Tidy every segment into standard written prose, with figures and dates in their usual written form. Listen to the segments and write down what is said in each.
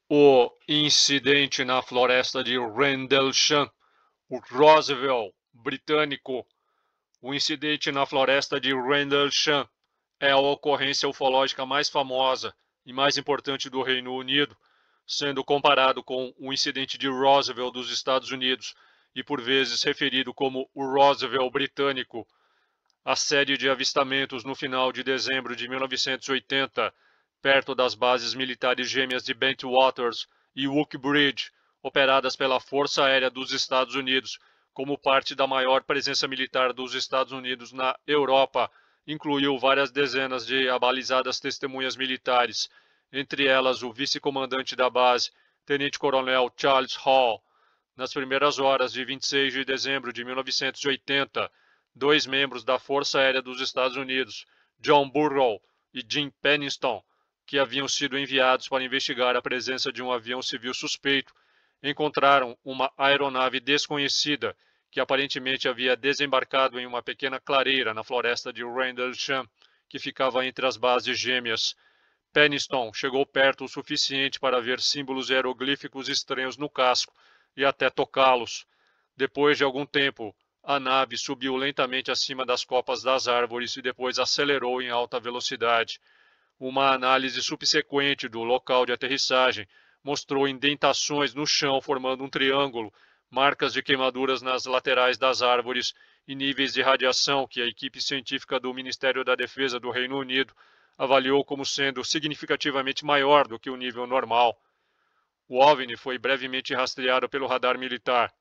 O incidente na floresta de Rendlesham, o Roosevelt britânico. O incidente na floresta de Rendlesham é a ocorrência ufológica mais famosa e mais importante do Reino Unido, sendo comparado com o incidente de Roosevelt dos Estados Unidos e por vezes referido como o Roosevelt britânico. A série de avistamentos no final de dezembro de 1980, perto das bases militares gêmeas de Bentwaters e Wookbridge, operadas pela Força Aérea dos Estados Unidos, como parte da maior presença militar dos Estados Unidos na Europa, incluiu várias dezenas de abalizadas testemunhas militares, entre elas o vice-comandante da base, Tenente-Coronel Charles Hall. Nas primeiras horas de 26 de dezembro de 1980, dois membros da Força Aérea dos Estados Unidos, John Burrow e Jim Penniston, que haviam sido enviados para investigar a presença de um avião civil suspeito, encontraram uma aeronave desconhecida que aparentemente havia desembarcado em uma pequena clareira na floresta de Rendlesham, que ficava entre as bases gêmeas. Penniston chegou perto o suficiente para ver símbolos hieroglíficos estranhos no casco e até tocá-los. Depois de algum tempo, a nave subiu lentamente acima das copas das árvores e depois acelerou em alta velocidade. Uma análise subsequente do local de aterrissagem mostrou indentações no chão formando um triângulo, marcas de queimaduras nas laterais das árvores e níveis de radiação que a equipe científica do Ministério da Defesa do Reino Unido avaliou como sendo significativamente maior do que o nível normal. O OVNI foi brevemente rastreado pelo radar militar.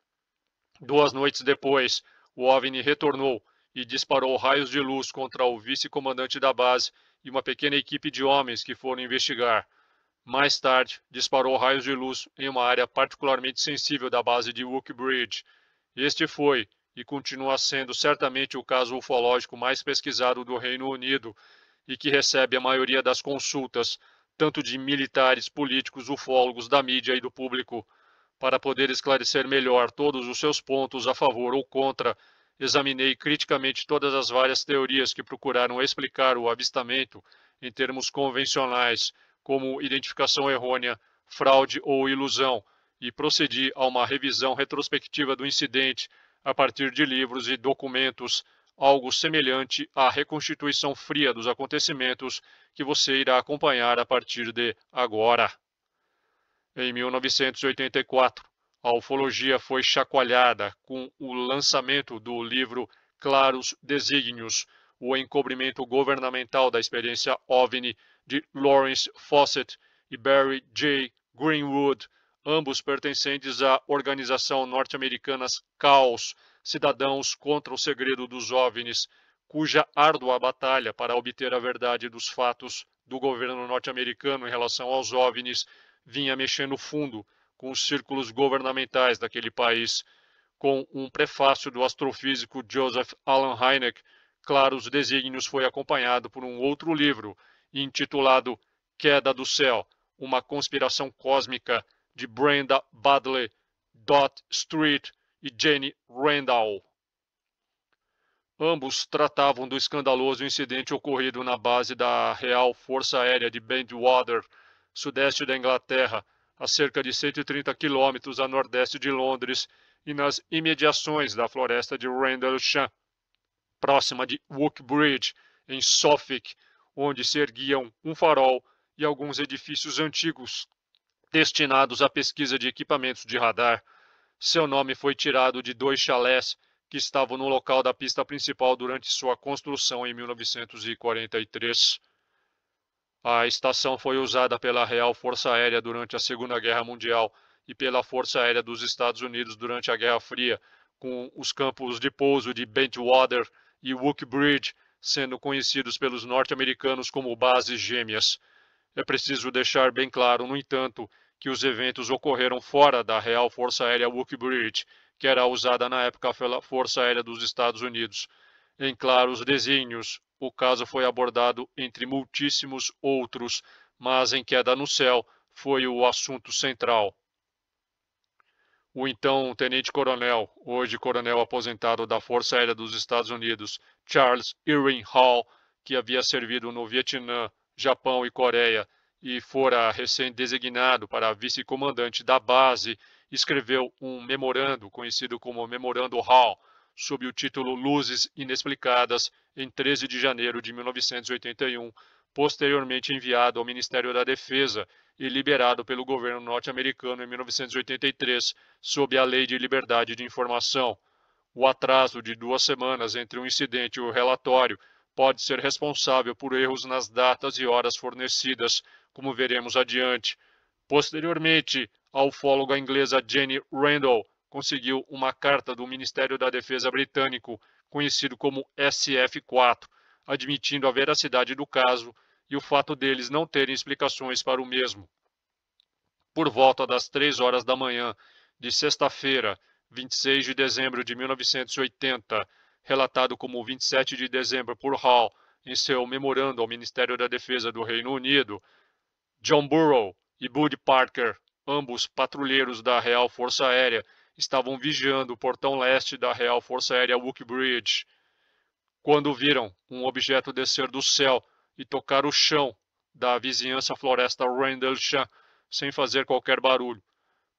2 noites depois, o OVNI retornou e disparou raios de luz contra o vice-comandante da base e uma pequena equipe de homens que foram investigar. Mais tarde, disparou raios de luz em uma área particularmente sensível da base de Wookbridge. Este foi, e continua sendo certamente o caso ufológico mais pesquisado do Reino Unido e que recebe a maioria das consultas, tanto de militares, políticos, ufólogos, da mídia e do público. Para poder esclarecer melhor todos os seus pontos a favor ou contra, examinei criticamente todas as várias teorias que procuraram explicar o avistamento em termos convencionais, como identificação errônea, fraude ou ilusão, e procedi a uma revisão retrospectiva do incidente a partir de livros e documentos, algo semelhante à reconstituição fria dos acontecimentos que você irá acompanhar a partir de agora. Em 1984, a ufologia foi chacoalhada com o lançamento do livro Claros Desígnios, o encobrimento governamental da experiência OVNI de Lawrence Fawcett e Barry J. Greenwood, ambos pertencentes à organização norte-americana CAOS, Cidadãos contra o Segredo dos OVNIs, cuja árdua batalha para obter a verdade dos fatos do governo norte-americano em relação aos OVNIs vinha mexendo fundo com os círculos governamentais daquele país. Com um prefácio do astrofísico Joseph Allen Hynek, Claros Desígnios foi acompanhado por um outro livro, intitulado Queda do Céu, uma conspiração cósmica, de Brenda Badley, Dot Street e Jane Randall. Ambos tratavam do escandaloso incidente ocorrido na base da Real Força Aérea de Bentwater, sudeste da Inglaterra, a cerca de 130 quilômetros a nordeste de Londres e nas imediações da floresta de Rendlesham, próxima de Wookbridge, em Suffolk, onde se erguiam um farol e alguns edifícios antigos destinados à pesquisa de equipamentos de radar. Seu nome foi tirado de 2 chalés que estavam no local da pista principal durante sua construção em 1943. A estação foi usada pela Real Força Aérea durante a Segunda Guerra Mundial e pela Força Aérea dos Estados Unidos durante a Guerra Fria, com os campos de pouso de Bentwater e Wookbridge sendo conhecidos pelos norte-americanos como bases gêmeas. É preciso deixar bem claro, no entanto, que os eventos ocorreram fora da Real Força Aérea Wookbridge, que era usada na época pela Força Aérea dos Estados Unidos. Em claros desígnios, o caso foi abordado entre muitíssimos outros, mas em Queda no Céu foi o assunto central. O então tenente-coronel, hoje coronel aposentado da Força Aérea dos Estados Unidos, Charles Irwin Hall, que havia servido no Vietnã, Japão e Coreia, e fora recém-designado para vice-comandante da base, escreveu um memorando, conhecido como Memorando Hall, sob o título Luzes Inexplicadas, em 13 de janeiro de 1981, posteriormente enviado ao Ministério da Defesa e liberado pelo governo norte-americano em 1983, sob a Lei de Liberdade de Informação. O atraso de 2 semanas entre o incidente e o relatório pode ser responsável por erros nas datas e horas fornecidas, como veremos adiante. Posteriormente, a ufóloga inglesa Jenny Randall conseguiu uma carta do Ministério da Defesa britânico, conhecido como SF-4, admitindo a veracidade do caso e o fato deles não terem explicações para o mesmo. Por volta das 3 horas da manhã de sexta-feira, 26 de dezembro de 1980, relatado como 27 de dezembro por Hall em seu memorando ao Ministério da Defesa do Reino Unido, John Burrow e Bud Parker, ambos patrulheiros da Real Força Aérea, estavam vigiando o portão leste da Real Força Aérea Wookbridge, quando viram um objeto descer do céu e tocar o chão da vizinhança floresta Rendlesham sem fazer qualquer barulho.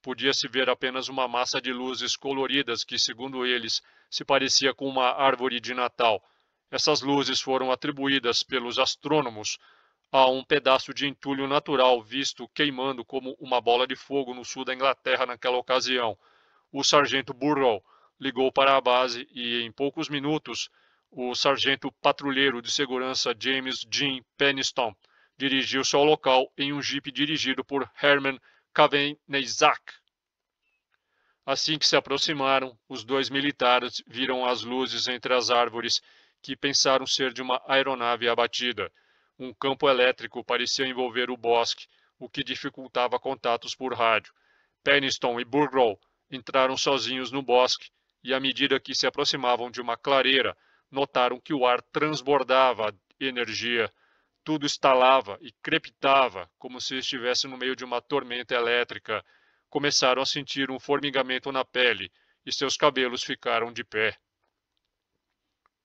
Podia-se ver apenas uma massa de luzes coloridas que, segundo eles, se parecia com uma árvore de Natal. Essas luzes foram atribuídas pelos astrônomos a um pedaço de entulho natural visto queimando como uma bola de fogo no sul da Inglaterra naquela ocasião. O sargento Burrow ligou para a base e, em poucos minutos, o sargento patrulheiro de segurança James Jean Peniston dirigiu-se ao local em um jipe dirigido por Herman Kavanagh. Assim que se aproximaram, os dois militares viram as luzes entre as árvores que pensaram ser de uma aeronave abatida. Um campo elétrico parecia envolver o bosque, o que dificultava contatos por rádio. Peniston e Burrow entraram sozinhos no bosque e, à medida que se aproximavam de uma clareira, notaram que o ar transbordava energia. Tudo estalava e crepitava, como se estivesse no meio de uma tormenta elétrica. Começaram a sentir um formigamento na pele e seus cabelos ficaram de pé.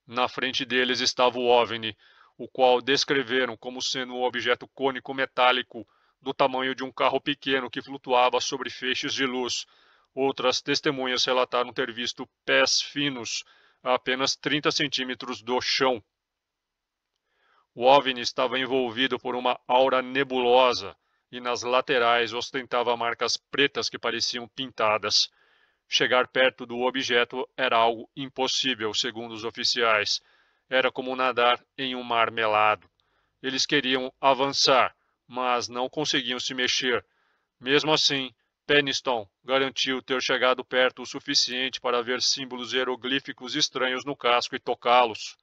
Na frente deles estava o OVNI, o qual descreveram como sendo um objeto cônico metálico do tamanho de um carro pequeno que flutuava sobre feixes de luz. Outras testemunhas relataram ter visto pés finos a apenas 30 centímetros do chão. O OVNI estava envolvido por uma aura nebulosa e nas laterais ostentava marcas pretas que pareciam pintadas. Chegar perto do objeto era algo impossível, segundo os oficiais. Era como nadar em um mar melado. Eles queriam avançar, mas não conseguiam se mexer. Mesmo assim, Peniston garantiu ter chegado perto o suficiente para ver símbolos hieroglíficos estranhos no casco e tocá-los.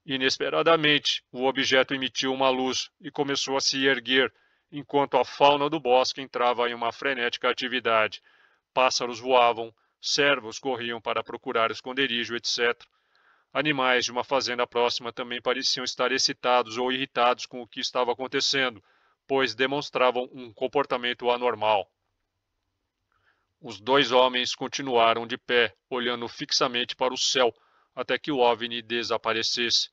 Inesperadamente, o objeto emitiu uma luz e começou a se erguer, enquanto a fauna do bosque entrava em uma frenética atividade. Pássaros voavam, cervos corriam para procurar esconderijo, etc. Animais de uma fazenda próxima também pareciam estar excitados ou irritados com o que estava acontecendo, pois demonstravam um comportamento anormal. Os dois homens continuaram de pé, olhando fixamente para o céu, até que o OVNI desaparecesse.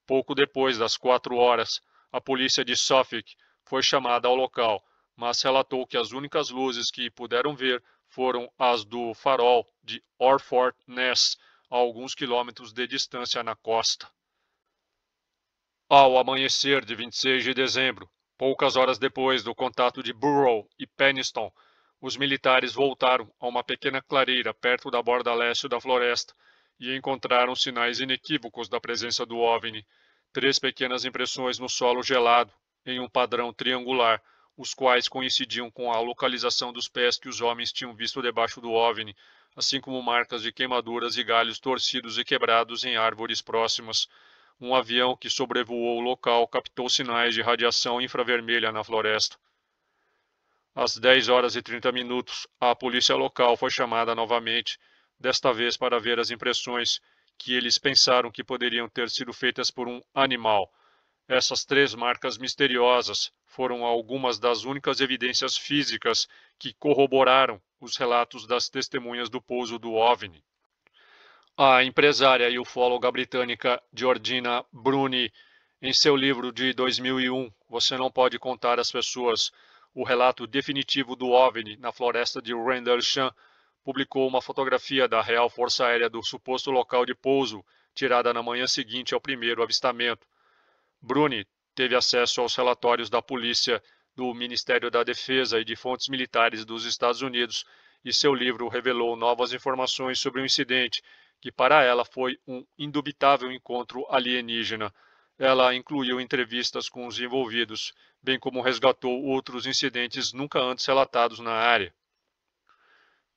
Pouco depois das 4 horas, a polícia de Suffolk foi chamada ao local, mas relatou que as únicas luzes que puderam ver foram as do farol de Orford Ness, a alguns quilômetros de distância na costa. Ao amanhecer de 26 de dezembro, poucas horas depois do contato de Burrow e Peniston, os militares voltaram a uma pequena clareira perto da borda leste da floresta e encontraram sinais inequívocos da presença do OVNI. 3 pequenas impressões no solo gelado, em um padrão triangular, os quais coincidiam com a localização dos pés que os homens tinham visto debaixo do OVNI, assim como marcas de queimaduras e galhos torcidos e quebrados em árvores próximas. Um avião que sobrevoou o local captou sinais de radiação infravermelha na floresta. Às 10 horas e 30 minutos, a polícia local foi chamada novamente, desta vez para ver as impressões que eles pensaram que poderiam ter sido feitas por um animal. Essas 3 marcas misteriosas foram algumas das únicas evidências físicas que corroboraram os relatos das testemunhas do pouso do OVNI. A empresária e ufóloga britânica Georgina Bruni Em seu livro de 2001, Você Não Pode Contar às Pessoas, o relato definitivo do OVNI na floresta de Rendlesham, publicou uma fotografia da Real Força Aérea do suposto local de pouso, tirada na manhã seguinte ao primeiro avistamento. Bruni teve acesso aos relatórios da polícia, do Ministério da Defesa e de fontes militares dos Estados Unidos, e seu livro revelou novas informações sobre o incidente, que para ela foi um indubitável encontro alienígena. Ela incluiu entrevistas com os envolvidos, bem como resgatou outros incidentes nunca antes relatados na área.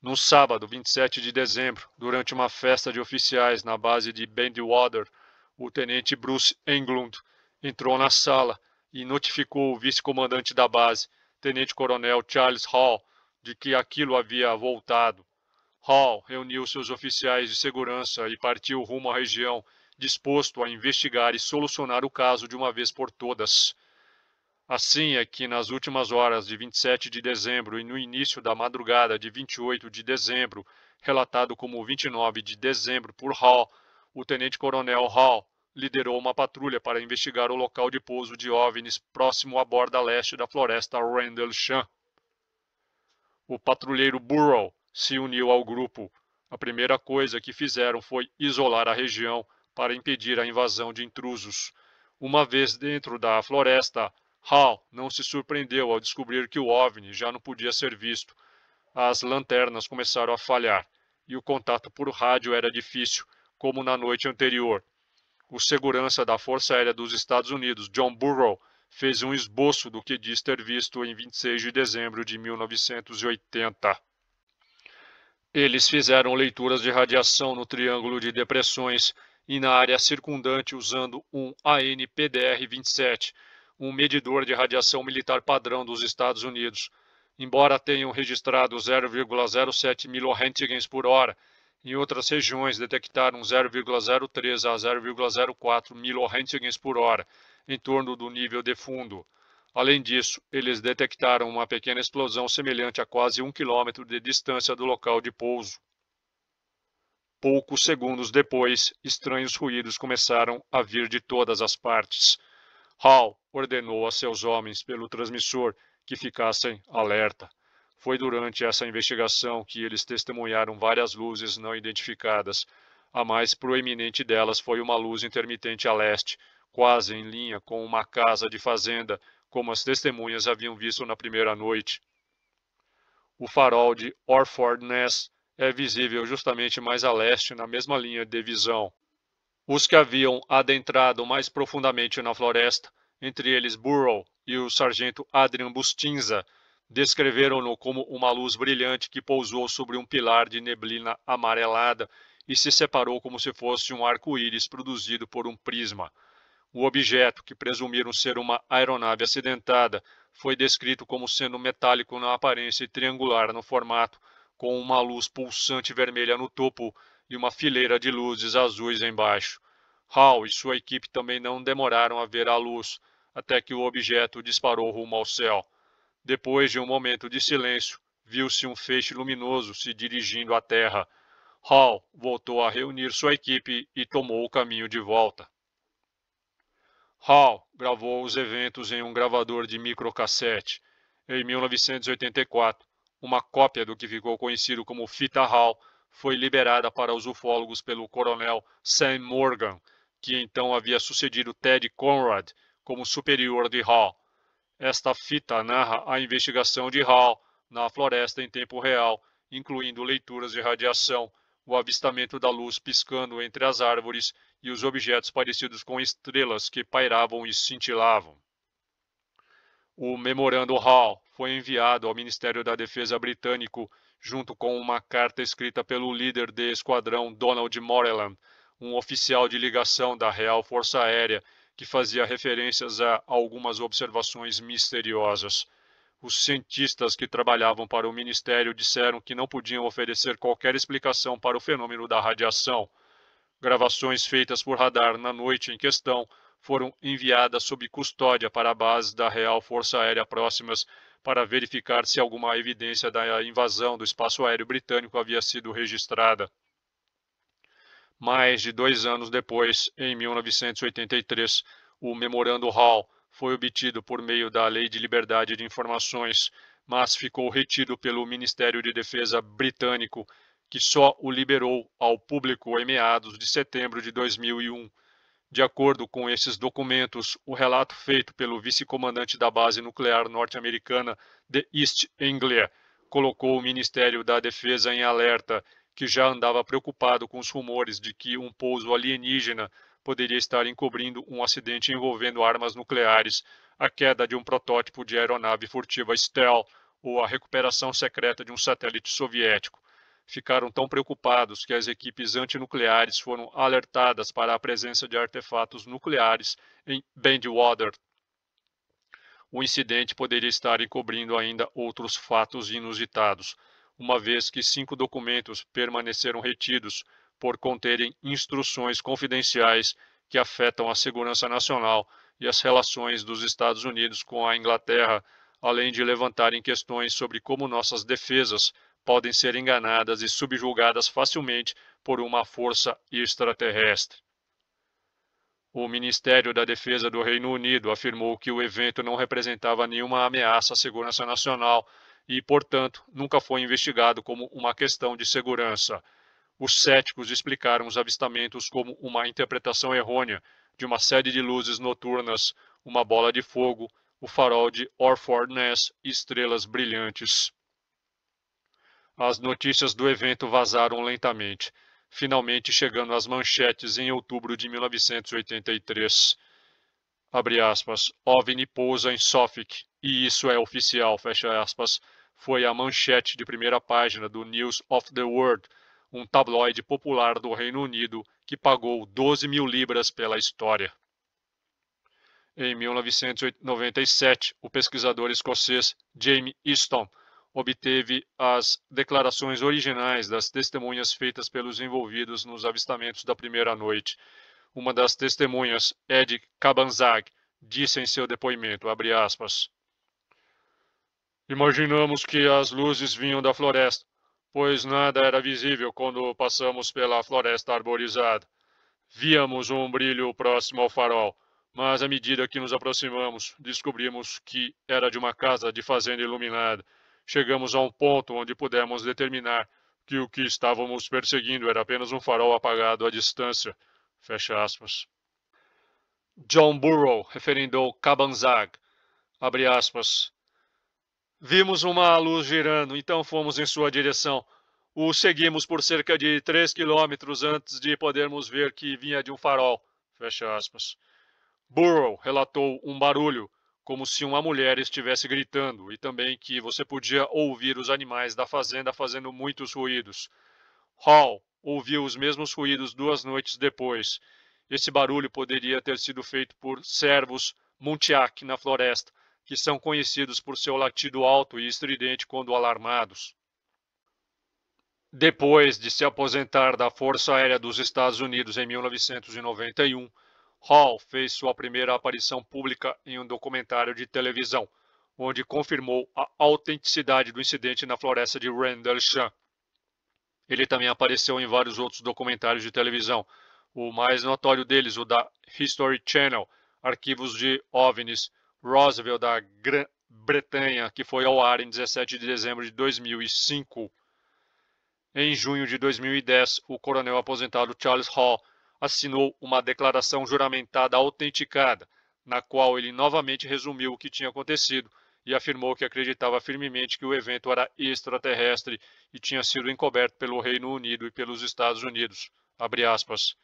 No sábado, 27 de dezembro, durante uma festa de oficiais na base de Bandwater, o tenente Bruce Englund entrou na sala e notificou o vice-comandante da base, tenente-coronel Charles Hall, de que aquilo havia voltado. Hall reuniu seus oficiais de segurança e partiu rumo à região, disposto a investigar e solucionar o caso de uma vez por todas. Assim é que nas últimas horas de 27 de dezembro e no início da madrugada de 28 de dezembro, relatado como 29 de dezembro por Hall, o tenente-coronel Hall liderou uma patrulha para investigar o local de pouso de OVNIs próximo à borda leste da floresta Rendlesham. O patrulheiro Burrow se uniu ao grupo. A primeira coisa que fizeram foi isolar a região para impedir a invasão de intrusos. Uma vez dentro da floresta, Hall não se surpreendeu ao descobrir que o OVNI já não podia ser visto. As lanternas começaram a falhar e o contato por rádio era difícil, como na noite anterior. O segurança da Força Aérea dos Estados Unidos, John Burrow, fez um esboço do que diz ter visto em 26 de dezembro de 1980. Eles fizeram leituras de radiação no Triângulo de Depressões e na área circundante usando um ANPDR-27, um medidor de radiação militar padrão dos Estados Unidos. Embora tenham registrado 0,07 mRöntgens por hora, em outras regiões detectaram 0,03 a 0,04 mRöntgens por hora, em torno do nível de fundo. Além disso, eles detectaram uma pequena explosão semelhante a quase 1 quilômetro de distância do local de pouso. Poucos segundos depois, estranhos ruídos começaram a vir de todas as partes. Hall ordenou a seus homens pelo transmissor que ficassem alerta. Foi durante essa investigação que eles testemunharam várias luzes não identificadas. A mais proeminente delas foi uma luz intermitente a leste, quase em linha com uma casa de fazenda, como as testemunhas haviam visto na primeira noite. O farol de Orford Ness é visível justamente mais a leste, na mesma linha de visão. Os que haviam adentrado mais profundamente na floresta, entre eles Burrow e o sargento Adrian Bustinza, descreveram-no como uma luz brilhante que pousou sobre um pilar de neblina amarelada e se separou como se fosse um arco-íris produzido por um prisma. O objeto, que presumiram ser uma aeronave acidentada, foi descrito como sendo metálico na aparência e triangular no formato, com uma luz pulsante vermelha no topo e uma fileira de luzes azuis embaixo. Hall e sua equipe também não demoraram a ver a luz, até que o objeto disparou rumo ao céu. Depois de um momento de silêncio, viu-se um feixe luminoso se dirigindo à Terra. Hall voltou a reunir sua equipe e tomou o caminho de volta. Hall gravou os eventos em um gravador de microcassete. Em 1984, uma cópia do que ficou conhecido como Fita Hall foi liberada para os ufólogos pelo coronel Sam Morgan, que então havia sucedido Ted Conrad como superior de Hall. Esta fita narra a investigação de Hall na floresta em tempo real, incluindo leituras de radiação, o avistamento da luz piscando entre as árvores e os objetos parecidos com estrelas que pairavam e cintilavam. O memorando Hall foi enviado ao Ministério da Defesa britânico junto com uma carta escrita pelo líder de esquadrão Donald Moreland, um oficial de ligação da Real Força Aérea que fazia referências a algumas observações misteriosas. Os cientistas que trabalhavam para o Ministério disseram que não podiam oferecer qualquer explicação para o fenômeno da radiação. Gravações feitas por radar na noite em questão foram enviadas sob custódia para bases da Real Força Aérea próximas para verificar se alguma evidência da invasão do espaço aéreo britânico havia sido registrada. Mais de 2 anos depois, em 1983, O memorando Hall foi obtido por meio da Lei de Liberdade de Informações, mas ficou retido pelo Ministério de Defesa britânico, que só o liberou ao público em meados de setembro de 2001. De acordo com esses documentos, o relato feito pelo vice-comandante da base nuclear norte-americana de East Anglia colocou o Ministério da Defesa em alerta, que já andava preocupado com os rumores de que um pouso alienígena poderia estar encobrindo um acidente envolvendo armas nucleares, a queda de um protótipo de aeronave furtiva stealth ou a recuperação secreta de um satélite soviético. Ficaram tão preocupados que as equipes antinucleares foram alertadas para a presença de artefatos nucleares em Bandwater. O incidente poderia estar encobrindo ainda outros fatos inusitados, uma vez que 5 documentos permaneceram retidos por conterem instruções confidenciais que afetam a segurança nacional e as relações dos Estados Unidos com a Inglaterra, além de levantarem questões sobre como nossas defesas podem ser enganadas e subjugadas facilmente por uma força extraterrestre. O Ministério da Defesa do Reino Unido afirmou que o evento não representava nenhuma ameaça à segurança nacional e, portanto, nunca foi investigado como uma questão de segurança. Os céticos explicaram os avistamentos como uma interpretação errônea de uma série de luzes noturnas, uma bola de fogo, o farol de Orford Ness e estrelas brilhantes. As notícias do evento vazaram lentamente, finalmente chegando às manchetes em outubro de 1983. Abre aspas, OVNI pousa em Suffolk, e isso é oficial, fecha aspas, foi a manchete de primeira página do News of the World, um tabloide popular do Reino Unido que pagou 12 mil libras pela história. Em 1997, o pesquisador escocês Jamie Easton obteve as declarações originais das testemunhas feitas pelos envolvidos nos avistamentos da primeira noite. Uma das testemunhas, Ed Cabanzag, disse em seu depoimento, abre aspas, imaginamos que as luzes vinham da floresta, pois nada era visível quando passamos pela floresta arborizada. Víamos um brilho próximo ao farol, mas à medida que nos aproximamos, descobrimos que era de uma casa de fazenda iluminada. Chegamos a um ponto onde pudemos determinar que o que estávamos perseguindo era apenas um farol apagado à distância. Fecha aspas. John Burrow referendou Cabanzag, abre aspas. Vimos uma luz girando, então fomos em sua direção. O seguimos por cerca de 3 quilômetros antes de podermos ver que vinha de um farol. Fecha aspas. Burrow relatou um barulho, como se uma mulher estivesse gritando, e também que você podia ouvir os animais da fazenda fazendo muitos ruídos. Hall ouviu os mesmos ruídos 2 noites depois. Esse barulho poderia ter sido feito por cervos Muntiak na floresta, que são conhecidos por seu latido alto e estridente quando alarmados. Depois de se aposentar da Força Aérea dos Estados Unidos em 1991, Hall fez sua primeira aparição pública em um documentário de televisão, onde confirmou a autenticidade do incidente na floresta de Rendlesham. Ele também apareceu em vários outros documentários de televisão, o mais notório deles, o da History Channel, Arquivos de OVNIs, Roswell da Grã-Bretanha, que foi ao ar em 17 de dezembro de 2005. Em junho de 2010, o coronel aposentado Charles Hall assinou uma declaração juramentada autenticada, na qual ele novamente resumiu o que tinha acontecido e afirmou que acreditava firmemente que o evento era extraterrestre e tinha sido encoberto pelo Reino Unido e pelos Estados Unidos. Abre aspas.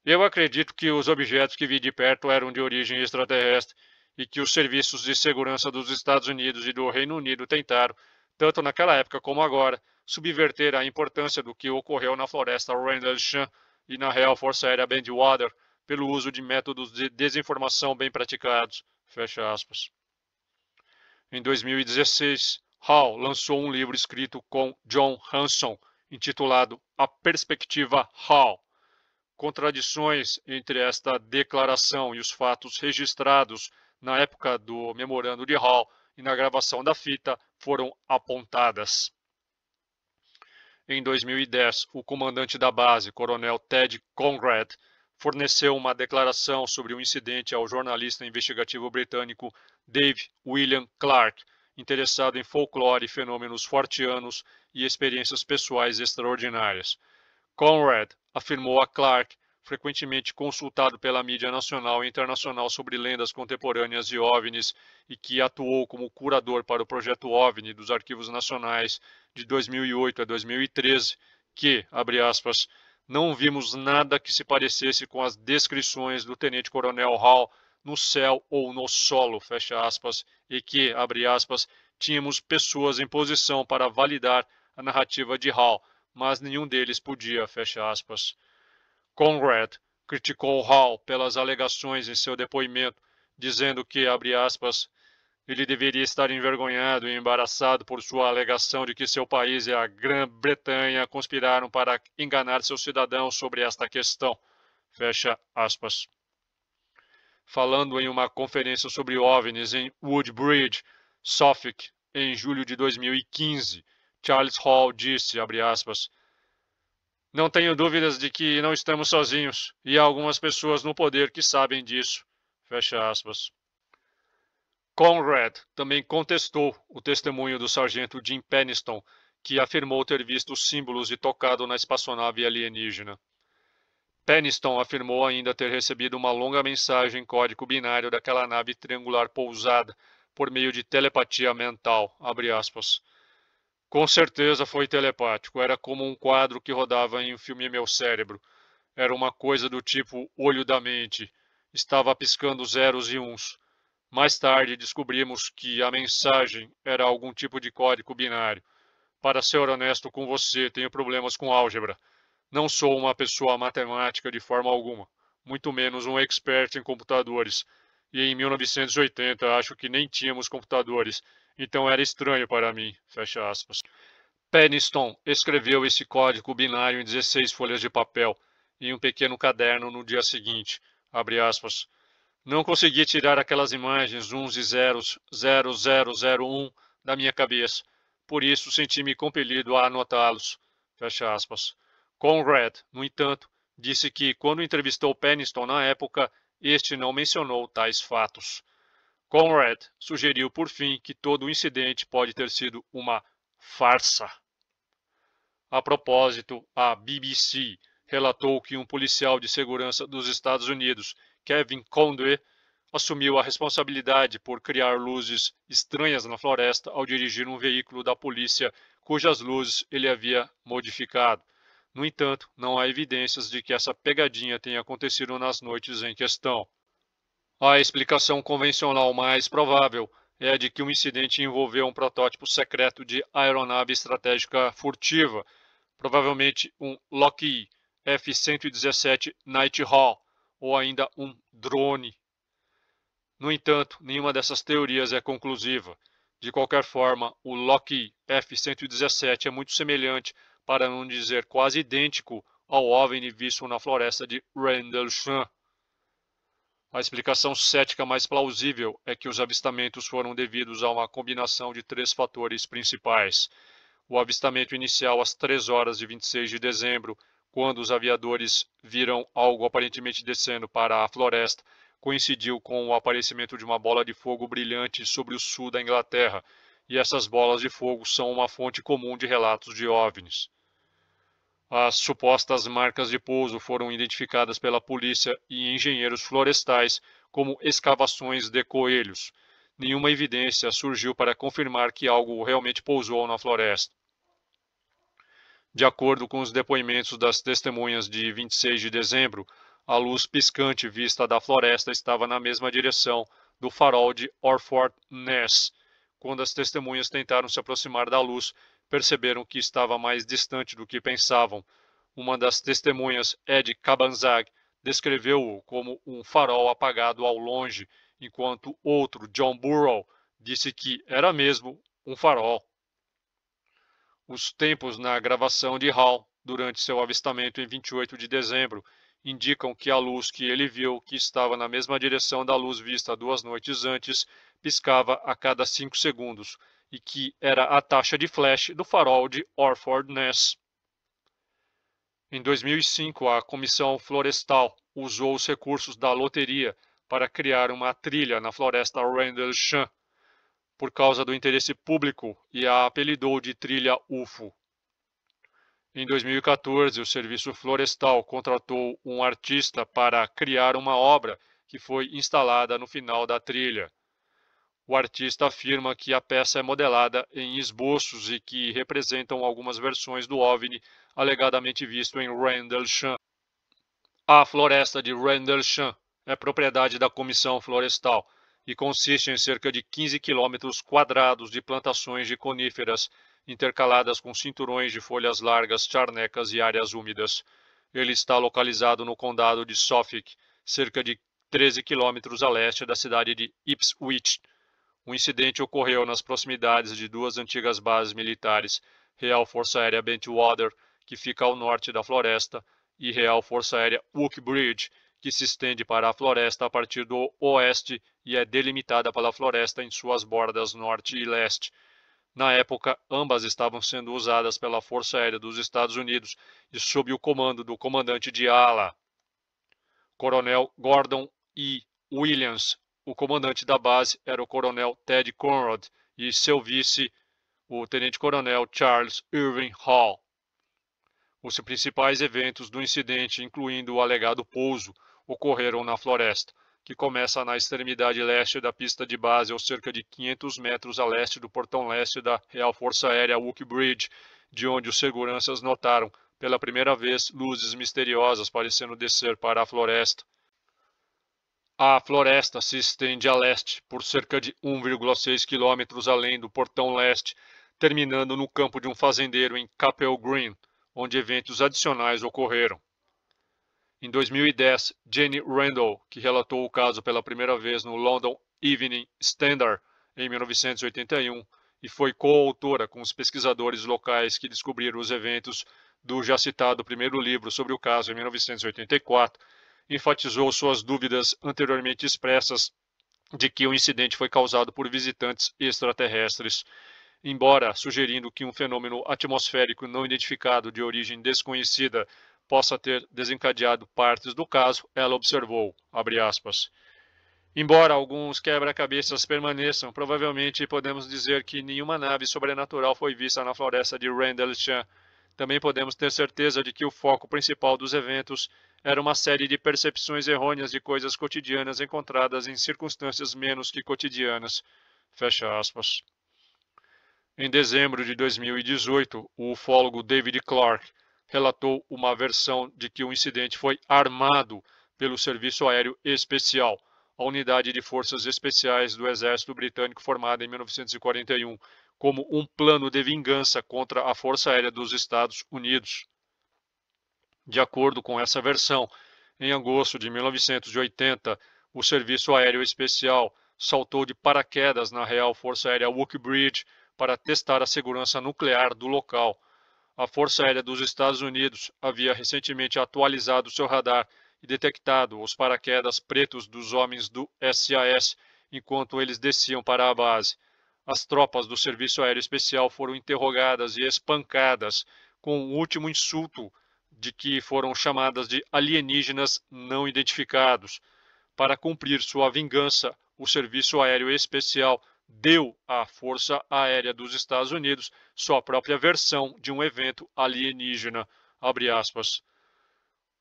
Eu acredito que os objetos que vi de perto eram de origem extraterrestre e que os serviços de segurança dos Estados Unidos e do Reino Unido tentaram, tanto naquela época como agora, subverter a importância do que ocorreu na floresta Rendlesham e na Real Força Aérea Bandwater pelo uso de métodos de desinformação bem praticados. Fecha aspas. Em 2016, Hall lançou um livro escrito com John Hanson, intitulado A Perspectiva Hall. Contradições entre esta declaração e os fatos registrados na época do memorando de Hall e na gravação da fita foram apontadas. Em 2010, o comandante da base, coronel Ted Conrad, forneceu uma declaração sobre o incidente ao jornalista investigativo britânico Dave William Clarke, interessado em folclore, fenômenos forteanos e experiências pessoais extraordinárias. Conrad afirmou a Clarke, frequentemente consultado pela mídia nacional e internacional sobre lendas contemporâneas de OVNIs e que atuou como curador para o projeto OVNI dos Arquivos Nacionais de 2008 a 2013, que, abre aspas, não vimos nada que se parecesse com as descrições do tenente-coronel Hall no céu ou no solo, fecha aspas, e que, abre aspas, tínhamos pessoas em posição para validar a narrativa de Hall, mas nenhum deles podia, fecha aspas. Conrad criticou Hall pelas alegações em seu depoimento, dizendo que, abre aspas, ele deveria estar envergonhado e embaraçado por sua alegação de que seu país e a Grã-Bretanha conspiraram para enganar seus cidadãos sobre esta questão, fecha aspas. Falando em uma conferência sobre OVNIs em Woodbridge, Suffolk, em julho de 2015, Charles Hall disse, abre aspas, não tenho dúvidas de que não estamos sozinhos, e há algumas pessoas no poder que sabem disso. Fecha aspas. Conrad também contestou o testemunho do sargento Jim Penniston, que afirmou ter visto símbolos e tocado na espaçonave alienígena. Penniston afirmou ainda ter recebido uma longa mensagem em código binário daquela nave triangular pousada por meio de telepatia mental, abre aspas. Com certeza foi telepático, era como um quadro que rodava em um filme Meu Cérebro. Era uma coisa do tipo olho da mente. Estava piscando zeros e uns. Mais tarde descobrimos que a mensagem era algum tipo de código binário. Para ser honesto com você, tenho problemas com álgebra. Não sou uma pessoa matemática de forma alguma, muito menos um expert em computadores. E em 1980 acho que nem tínhamos computadores. Então era estranho para mim, fecha aspas. Penniston escreveu esse código binário em 16 folhas de papel, em um pequeno caderno no dia seguinte, abre aspas. Não consegui tirar aquelas imagens uns e zeros, 0001 da minha cabeça, por isso senti-me compelido a anotá-los, fecha aspas. Conrad, no entanto, disse que quando entrevistou Penniston na época, este não mencionou tais fatos. Conrad sugeriu, por fim, que todo o incidente pode ter sido uma farsa. A propósito, a BBC relatou que um policial de segurança dos Estados Unidos, Kevin Conway, assumiu a responsabilidade por criar luzes estranhas na floresta ao dirigir um veículo da polícia cujas luzes ele havia modificado. No entanto, não há evidências de que essa pegadinha tenha acontecido nas noites em questão. A explicação convencional mais provável é a de que o incidente envolveu um protótipo secreto de aeronave estratégica furtiva, provavelmente um Lockheed F-117 Nighthawk, ou ainda um drone. No entanto, nenhuma dessas teorias é conclusiva. De qualquer forma, o Lockheed F-117 é muito semelhante, para não dizer quase idêntico, ao OVNI visto na floresta de Rendlesham. A explicação cética mais plausível é que os avistamentos foram devidos a uma combinação de três fatores principais. O avistamento inicial às 3 horas de 26 de dezembro, quando os aviadores viram algo aparentemente descendo para a floresta, coincidiu com o aparecimento de uma bola de fogo brilhante sobre o sul da Inglaterra, e essas bolas de fogo são uma fonte comum de relatos de OVNIs. As supostas marcas de pouso foram identificadas pela polícia e engenheiros florestais como escavações de coelhos. Nenhuma evidência surgiu para confirmar que algo realmente pousou na floresta. De acordo com os depoimentos das testemunhas de 26 de dezembro, a luz piscante vista da floresta estava na mesma direção do farol de Orford Ness. Quando as testemunhas tentaram se aproximar da luz, perceberam que estava mais distante do que pensavam. Uma das testemunhas, Ed Cabanzag, descreveu-o como um farol apagado ao longe, enquanto outro, John Burrow, disse que era mesmo um farol. Os tempos na gravação de Hall, durante seu avistamento em 28 de dezembro, indicam que a luz que ele viu, que estava na mesma direção da luz vista 2 noites antes, piscava a cada 5 segundos, e que era a taxa de flash do farol de Orford Ness. Em 2005, a Comissão Florestal usou os recursos da loteria para criar uma trilha na floresta Rendlesham por causa do interesse público e a apelidou de Trilha UFO. Em 2014, o Serviço Florestal contratou um artista para criar uma obra que foi instalada no final da trilha. O artista afirma que a peça é modelada em esboços e que representam algumas versões do OVNI alegadamente visto em Rendlesham. A floresta de Rendlesham é propriedade da Comissão Florestal e consiste em cerca de 15 quilômetros quadrados de plantações de coníferas intercaladas com cinturões de folhas largas, charnecas e áreas úmidas. Ele está localizado no condado de Suffolk, cerca de 13 quilômetros a leste da cidade de Ipswich. O incidente ocorreu nas proximidades de duas antigas bases militares, Real Força Aérea Bentwater, que fica ao norte da floresta, e Real Força Aérea Uxbridge, que se estende para a floresta a partir do oeste e é delimitada pela floresta em suas bordas norte e leste. Na época, ambas estavam sendo usadas pela Força Aérea dos Estados Unidos e sob o comando do comandante de ala, Coronel Gordon E. Williams. O comandante da base era o coronel Ted Conrad e seu vice, o tenente-coronel Charles Irving Hall. Os principais eventos do incidente, incluindo o alegado pouso, ocorreram na floresta, que começa na extremidade leste da pista de base, ou cerca de 500 metros a leste do portão leste da Real Força Aérea Uxbridge, de onde os seguranças notaram, pela primeira vez, luzes misteriosas parecendo descer para a floresta. A floresta se estende a leste por cerca de 1,6 quilômetros além do portão leste, terminando no campo de um fazendeiro em Capel Green, onde eventos adicionais ocorreram. Em 2010, Jenny Randall, que relatou o caso pela primeira vez no London Evening Standard em 1981 e foi coautora com os pesquisadores locais que descobriram os eventos do já citado primeiro livro sobre o caso em 1984, enfatizou suas dúvidas anteriormente expressas de que o incidente foi causado por visitantes extraterrestres, embora sugerindo que um fenômeno atmosférico não identificado de origem desconhecida possa ter desencadeado partes do caso, ela observou, abre aspas, embora alguns quebra-cabeças permaneçam, provavelmente podemos dizer que nenhuma nave sobrenatural foi vista na floresta de Rendlesham. Também podemos ter certeza de que o foco principal dos eventos era uma série de percepções errôneas de coisas cotidianas encontradas em circunstâncias menos que cotidianas. Fecha aspas. Em dezembro de 2018, o ufólogo David Clark relatou uma versão de que o incidente foi armado pelo Serviço Aéreo Especial, a unidade de forças especiais do Exército Britânico formada em 1941, como um plano de vingança contra a Força Aérea dos Estados Unidos. De acordo com essa versão, em agosto de 1980, o Serviço Aéreo Especial saltou de paraquedas na Real Força Aérea Uxbridge para testar a segurança nuclear do local. A Força Aérea dos Estados Unidos havia recentemente atualizado seu radar e detectado os paraquedas pretos dos homens do SAS enquanto eles desciam para a base. As tropas do Serviço Aéreo Especial foram interrogadas e espancadas com o último insulto de que foram chamadas de alienígenas não identificados. Para cumprir sua vingança, o Serviço Aéreo Especial deu à Força Aérea dos Estados Unidos sua própria versão de um evento alienígena, abre aspas.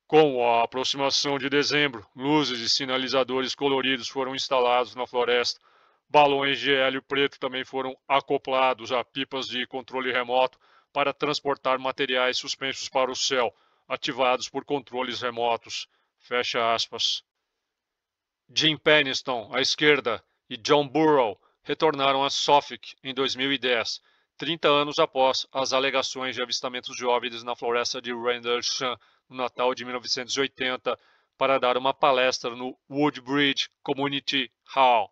Com a aproximação de dezembro, luzes e sinalizadores coloridos foram instalados na floresta. Balões de hélio preto também foram acoplados a pipas de controle remoto para transportar materiais suspensos para o céu, ativados por controles remotos. Fecha aspas. Jim Penniston, à esquerda, e John Burrow retornaram a Suffolk em 2010, 30 anos após as alegações de avistamentos de OVNIs na floresta de Rendlesham no Natal de 1980, para dar uma palestra no Woodbridge Community Hall.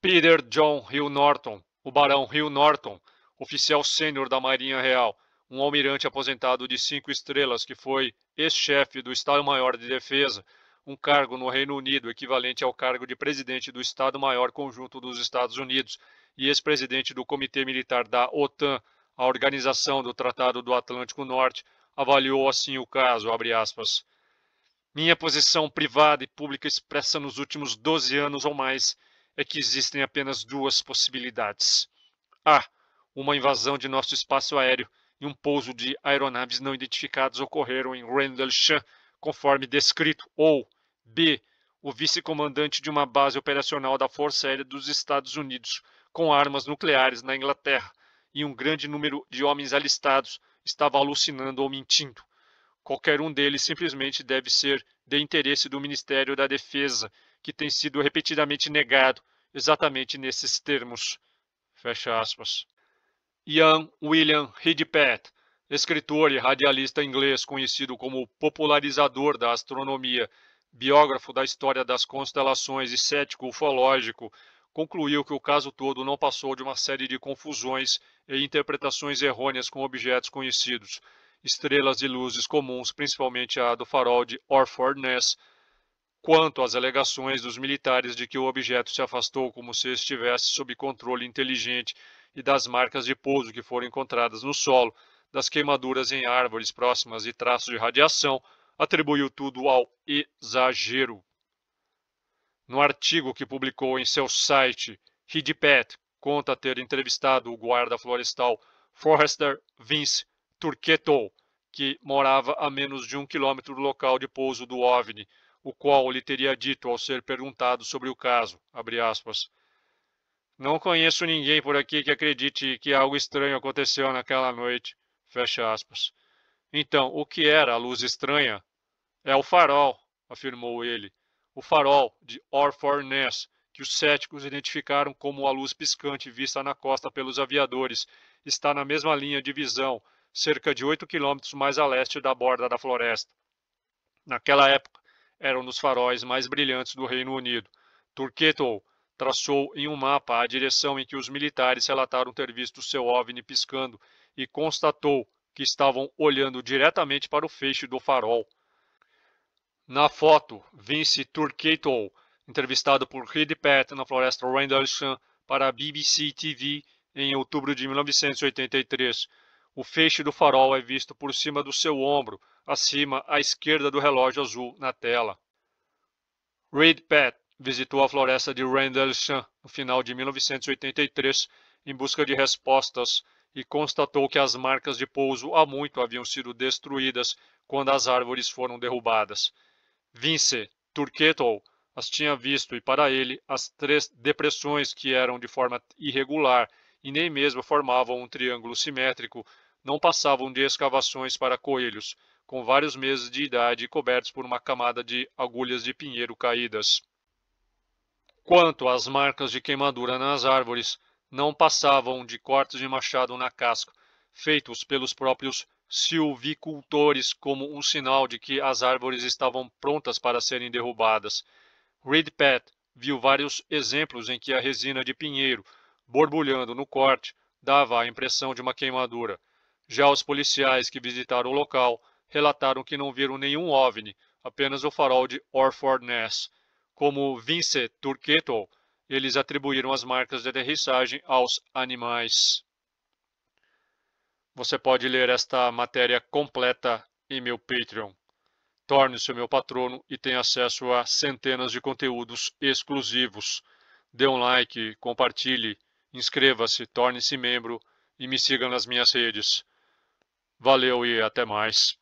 Peter John Hill Norton, o Barão Hill Norton, oficial sênior da Marinha Real, um almirante aposentado de 5 estrelas que foi ex-chefe do Estado-Maior de Defesa, um cargo no Reino Unido equivalente ao cargo de presidente do Estado-Maior Conjunto dos Estados Unidos e ex-presidente do Comitê Militar da OTAN, a Organização do Tratado do Atlântico Norte, avaliou assim o caso, abre aspas. Minha posição privada e pública expressa nos últimos 12 anos ou mais é que existem apenas duas possibilidades. A. Uma invasão de nosso espaço aéreo e um pouso de aeronaves não identificadas ocorreram em Rendlesham, conforme descrito. Ou B. O vice-comandante de uma base operacional da Força Aérea dos Estados Unidos, com armas nucleares na Inglaterra, e um grande número de homens alistados estava alucinando ou mentindo. Qualquer um deles simplesmente deve ser de interesse do Ministério da Defesa, que tem sido repetidamente negado, exatamente nesses termos. Fecha aspas. Ian William Hidipet, escritor e radialista inglês conhecido como popularizador da astronomia, biógrafo da história das constelações e cético ufológico, concluiu que o caso todo não passou de uma série de confusões e interpretações errôneas com objetos conhecidos, estrelas e luzes comuns, principalmente a do farol de Orford Ness, quanto às alegações dos militares de que o objeto se afastou como se estivesse sob controle inteligente e das marcas de pouso que foram encontradas no solo, das queimaduras em árvores próximas e traços de radiação, atribuiu tudo ao exagero. No artigo que publicou em seu site, Hidipet conta ter entrevistado o guarda florestal Forrester Vince Turketto, que morava a menos de 1 quilômetro do local de pouso do OVNI, o qual lhe teria dito ao ser perguntado sobre o caso, abre aspas, não conheço ninguém por aqui que acredite que algo estranho aconteceu naquela noite, fecha aspas. Então, o que era a luz estranha? É o farol, afirmou ele. O farol de Orford Ness, que os céticos identificaram como a luz piscante vista na costa pelos aviadores, está na mesma linha de visão, cerca de 8 quilômetros mais a leste da borda da floresta. Naquela época, era um dos faróis mais brilhantes do Reino Unido. Turketto traçou em um mapa a direção em que os militares relataram ter visto seu OVNI piscando e constatou que estavam olhando diretamente para o feixe do farol. Na foto, Vince Turketto, entrevistado por Hidipet na floresta Rendlesham para a BBC TV em outubro de 1983. O feixe do farol é visto por cima do seu ombro, acima à esquerda do relógio azul na tela. Hidipet visitou a floresta de Rendlesham no final de 1983 em busca de respostas e constatou que as marcas de pouso há muito haviam sido destruídas quando as árvores foram derrubadas. Vince Turketto as tinha visto e para ele as 3 depressões que eram de forma irregular e nem mesmo formavam um triângulo simétrico não passavam de escavações para coelhos, com vários meses de idade e cobertos por uma camada de agulhas de pinheiro caídas. Quanto às marcas de queimadura nas árvores, não passavam de cortes de machado na casca, feitos pelos próprios silvicultores como um sinal de que as árvores estavam prontas para serem derrubadas. Hidipet viu vários exemplos em que a resina de pinheiro, borbulhando no corte, dava a impressão de uma queimadura. Já os policiais que visitaram o local relataram que não viram nenhum OVNI, apenas o farol de Orford Ness. Como Vince Turketto, eles atribuíram as marcas de aterrissagem aos animais. Você pode ler esta matéria completa em meu Patreon. Torne-se meu patrono e tenha acesso a centenas de conteúdos exclusivos. Dê um like, compartilhe, inscreva-se, torne-se membro e me siga nas minhas redes. Valeu e até mais.